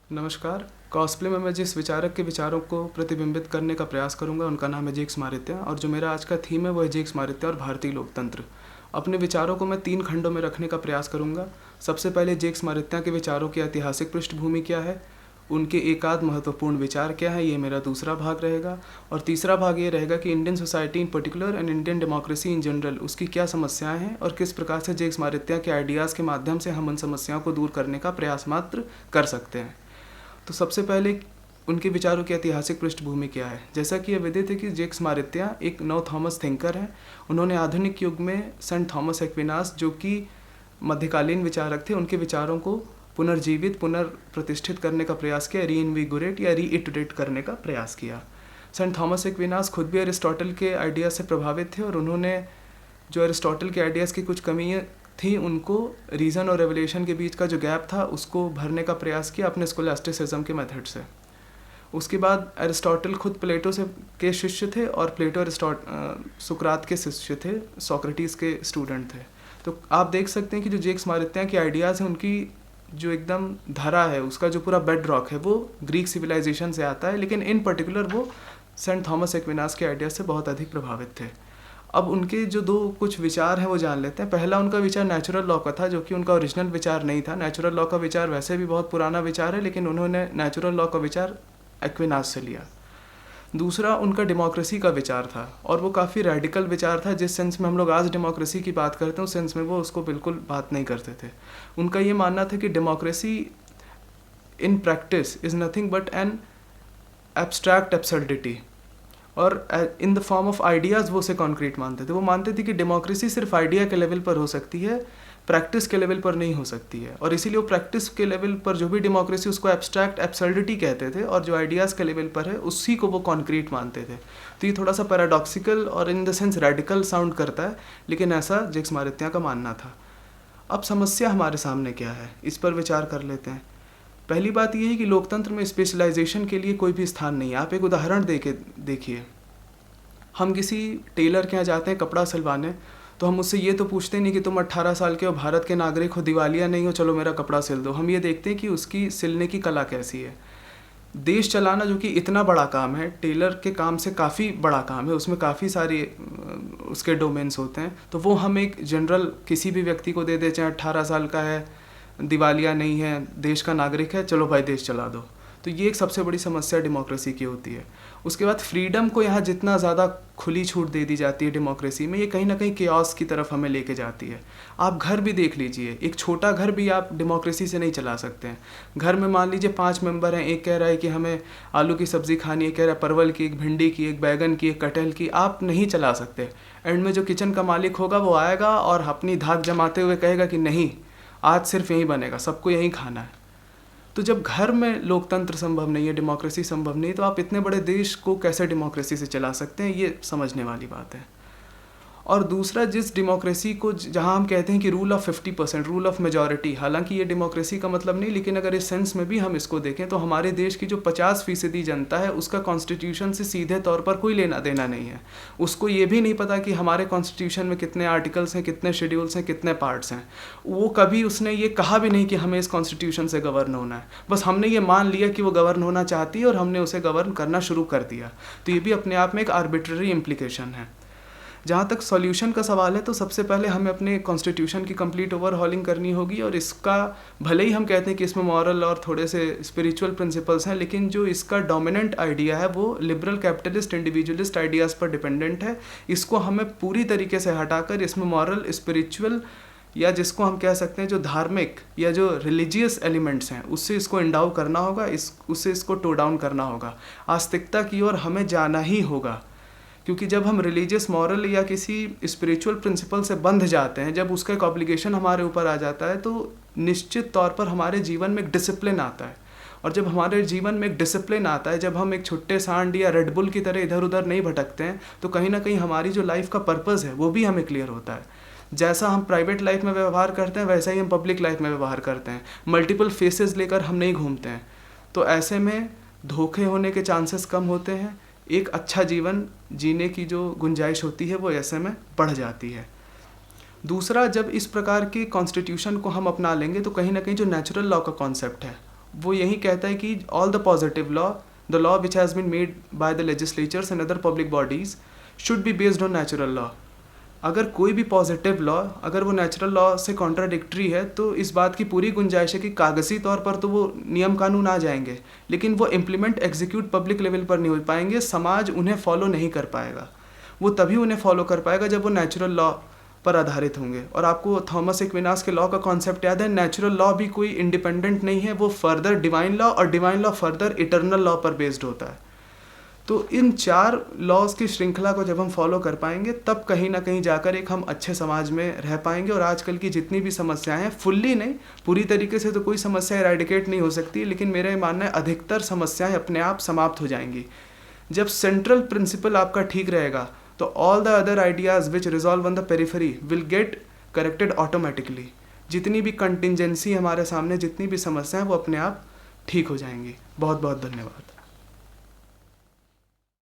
नमस्कार। कॉस्प्ले में मैं जिस विचारक के विचारों को प्रतिबिंबित करने का प्रयास करूंगा उनका नाम है जेक्स मारित्या, और जो मेरा आज का थीम है वो है जेक्स मारित्या और भारतीय लोकतंत्र। अपने विचारों को मैं 3 खंडों में रखने का प्रयास करूंगा। सबसे पहले जेक्स मारित्या के विचारों की ऐतिहासिक पृष्ठभूमि क्या है, उनके एकाध महत्वपूर्ण विचार क्या है, ये मेरा दूसरा भाग रहेगा। और तीसरा भाग ये रहेगा कि Indian society in particular and Indian democracy in general उसकी क्या समस्याएं हैं और किस प्रकार से जेक्स मारित्या के आइडियाज़ के माध्यम से हम उन समस्याओं को दूर करने का प्रयास मात्र कर सकते हैं। तो सबसे पहले उनके विचारों की ऐतिहासिक पृष्ठभूमि क्या है। जैसा कि यह विदित है कि जेक्स मारित्या एक नव थॉमस थिंकर हैं। उन्होंने आधुनिक युग में सेंट थॉमस एक्विनास, जो कि मध्यकालीन विचारक थे, उनके विचारों को पुनर्जीवित पुनर्प्रतिष्ठित करने का प्रयास किया, रीइन्विगोरेट या रीइटरेट करने का प्रयास किया। सेंट थॉमस एक्विनास खुद भी अरिस्टोटल के आइडिया से प्रभावित थे, और उन्होंने जो अरिस्टोटल के आइडियाज़ की कुछ कमियाँ थी उनको रीज़न और रेवलेशन के बीच का जो गैप था उसको भरने का प्रयास किया अपने स्कोलास्टिसिज्म के मेथड से। उसके बाद अरिस्टोटल खुद प्लेटो से के शिष्य थे, और प्लेटो सुकरात के शिष्य थे, सोक्रेटिस के स्टूडेंट थे। तो आप देख सकते हैं कि जो जेक्स मारित्या के आइडियाज़ हैं उनकी जो एकदम धरा है, उसका जो पूरा बेड रॉक है वो ग्रीक सिविलाइजेशन से आता है, लेकिन इन पर्टिकुलर वो सेंट थॉमस एक्विनास के आइडियाज़ से बहुत अधिक प्रभावित थे। अब उनके जो दो कुछ विचार हैं वो जान लेते हैं। पहला उनका विचार नेचुरल लॉ का था, जो कि उनका ओरिजिनल विचार नहीं था। नेचुरल लॉ का विचार वैसे भी बहुत पुराना विचार है, लेकिन उन्होंने नेचुरल लॉ का विचार एक्विनास से लिया। दूसरा उनका डेमोक्रेसी का विचार था, और वो काफ़ी रेडिकल विचार था। जिस सेंस में हम लोग आज डेमोक्रेसी की बात करते हैं उस सेंस में वो उसको बिल्कुल बात नहीं करते थे। उनका ये मानना था कि democracy in practice is nothing but an abstract absurdity, और in the form of ideas वो उसे कॉन्क्रीट मानते थे। वो मानते थे कि डेमोक्रेसी सिर्फ आइडिया के लेवल पर हो सकती है, प्रैक्टिस के लेवल पर नहीं हो सकती है, और इसीलिए वो प्रैक्टिस के लेवल पर जो भी डेमोक्रेसी उसको एब्स्ट्रैक्ट एब्सर्डिटी कहते थे, और जो आइडियाज़ के लेवल पर है उसी को वो कॉन्क्रीट मानते थे। तो ये थोड़ा सा पैराडॉक्सिकल और in the sense radical sound करता है, लेकिन ऐसा जेक्स मारित्या का मानना था। अब समस्या हमारे सामने क्या है, इस पर विचार कर लेते हैं। पहली बात यह है कि लोकतंत्र में स्पेशलाइजेशन के लिए कोई भी स्थान नहीं है। आप एक उदाहरण देखिए, हम किसी टेलर के यहाँ जाते हैं कपड़ा सिलवाने, तो हम उससे ये तो पूछते नहीं कि तुम 18 साल के हो, भारत के नागरिक हो, दिवालिया नहीं हो, चलो मेरा कपड़ा सिल दो। हम ये देखते हैं कि उसकी सिलने की कला कैसी है। देश चलाना जो कि इतना बड़ा काम है, टेलर के काम से काफ़ी बड़ा काम है, उसमें काफ़ी सारी उसके डोमेन्स होते हैं, तो वो हम एक जनरल किसी भी व्यक्ति को दे दे, चाहे 18 साल का है, दिवालिया नहीं है, देश का नागरिक है, चलो भाई देश चला दो। तो ये एक सबसे बड़ी समस्या डेमोक्रेसी की होती है। उसके बाद फ्रीडम को यहाँ जितना ज़्यादा खुली छूट दे दी जाती है डेमोक्रेसी में, ये कहीं ना कहीं केओस की तरफ हमें लेके जाती है। आप घर भी देख लीजिए, एक छोटा घर भी आप डेमोक्रेसी से नहीं चला सकते हैं। घर में मान लीजिए 5 मेंबर हैं, एक कह रहा है कि हमें आलू की सब्ज़ी खानी है, कह रहा है परवल की, एक भिंडी की, एक बैगन की, एक कटहल की, आप नहीं चला सकते। एंड में जो किचन का मालिक होगा वो आएगा और अपनी धाक जमाते हुए कहेगा कि नहीं, आज सिर्फ यही बनेगा, सबको यही खाना है। तो जब घर में लोकतंत्र संभव नहीं है, डेमोक्रेसी संभव नहीं, तो आप इतने बड़े देश को कैसे डेमोक्रेसी से चला सकते हैं, ये समझने वाली बात है। और दूसरा, जिस डेमोक्रेसी को जहां हम कहते हैं कि rule of 50%, rule of majority, हालांकि ये डेमोक्रेसी का मतलब नहीं, लेकिन अगर इस सेंस में भी हम इसको देखें तो हमारे देश की जो 50% जनता है उसका कॉन्स्टिट्यूशन से सीधे तौर पर कोई लेना देना नहीं है। उसको ये भी नहीं पता कि हमारे कॉन्स्टिट्यूशन में कितने आर्टिकल्स हैं, कितने शेड्यूल्स हैं, कितने पार्ट्स हैं। वो कभी उसने ये कहा भी नहीं कि हमें इस कॉन्स्टिट्यूशन से गवर्न होना है। बस हमने ये मान लिया कि वो गवर्न होना चाहती है और हमने उसे गवर्न करना शुरू कर दिया। तो ये भी अपने आप में एक आर्बिट्ररी इम्प्लीकेशन है। जहाँ तक सॉल्यूशन का सवाल है, तो सबसे पहले हमें अपने कॉन्स्टिट्यूशन की कंप्लीट ओवरहॉलिंग करनी होगी, और इसका भले ही हम कहते हैं कि इसमें मॉरल और थोड़े से स्पिरिचुअल प्रिंसिपल्स हैं, लेकिन जो इसका डोमिनेंट आइडिया है वो लिबरल कैपिटलिस्ट इंडिविजुअलिस्ट आइडियाज़ पर डिपेंडेंट है। इसको हमें पूरी तरीके से हटाकर इसमें मॉरल, स्पिरिचुअल, या जिसको हम कह सकते हैं जो धार्मिक या जो रिलीजियस एलिमेंट्स हैं उससे इसको इंडाउ करना होगा, उससे इसको टो डाउन करना होगा। आस्तिकता की ओर हमें जाना ही होगा, क्योंकि जब हम रिलीजियस, मॉरल या किसी स्पिरिचुअल प्रिंसिपल से बंध जाते हैं, जब उसका एक ऑब्लिगेशन हमारे ऊपर आ जाता है, तो निश्चित तौर पर हमारे जीवन में एक डिसिप्लिन आता है। और जब हमारे जीवन में एक डिसिप्लिन आता है, जब हम एक छुट्टे सांड या रेडबुल की तरह इधर उधर नहीं भटकते हैं, तो कहीं ना कहीं हमारी जो लाइफ का पर्पज़ है वो भी हमें क्लियर होता है। जैसा हम प्राइवेट लाइफ में व्यवहार करते हैं वैसा ही हम पब्लिक लाइफ में व्यवहार करते हैं। मल्टीपल फेसेस लेकर हम नहीं घूमते हैं, तो ऐसे में धोखे होने के चांसेस कम होते हैं। एक अच्छा जीवन जीने की जो गुंजाइश होती है वो ऐसे में बढ़ जाती है। दूसरा, जब इस प्रकार के कॉन्स्टिट्यूशन को हम अपना लेंगे तो कहीं ना कहीं जो नेचुरल लॉ का कॉन्सेप्ट है वो यही कहता है कि all the positive law, the law which has been made by the legislatures and other public bodies should be based on natural law. अगर कोई भी पॉजिटिव लॉ अगर वो नेचुरल लॉ से कॉन्ट्राडिक्टरी है तो इस बात की पूरी गुंजाइश है कि कागजी तौर पर तो वो नियम कानून आ जाएंगे, लेकिन वो इम्प्लीमेंट एग्जीक्यूट पब्लिक लेवल पर नहीं हो पाएंगे, समाज उन्हें फॉलो नहीं कर पाएगा। वो तभी उन्हें फॉलो कर पाएगा जब वो नेचुरल लॉ पर आधारित होंगे। और आपको थॉमस एक्विनास के लॉ का कॉन्सेप्ट याद है, नेचुरल लॉ भी कोई इंडिपेंडेंट नहीं है, वो फर्दर डिवाइन लॉ और divine law further eternal law पर बेस्ड होता है। तो इन 4 लॉज की श्रृंखला को जब हम फॉलो कर पाएंगे तब कहीं ना कहीं जाकर एक हम अच्छे समाज में रह पाएंगे। और आजकल की जितनी भी समस्याएं हैं, फुल्ली नहीं, पूरी तरीके से तो कोई समस्या इरेडिकेट नहीं हो सकती, लेकिन मेरा ये मानना है अधिकतर समस्याएं अपने आप समाप्त हो जाएंगी। जब सेंट्रल प्रिंसिपल आपका ठीक रहेगा तो all the other ideas which resolve on the periphery will get corrected automatically. जितनी भी कंटिंजेंसी हमारे सामने, जितनी भी समस्याएं, वो अपने आप ठीक हो जाएंगी। बहुत बहुत धन्यवाद।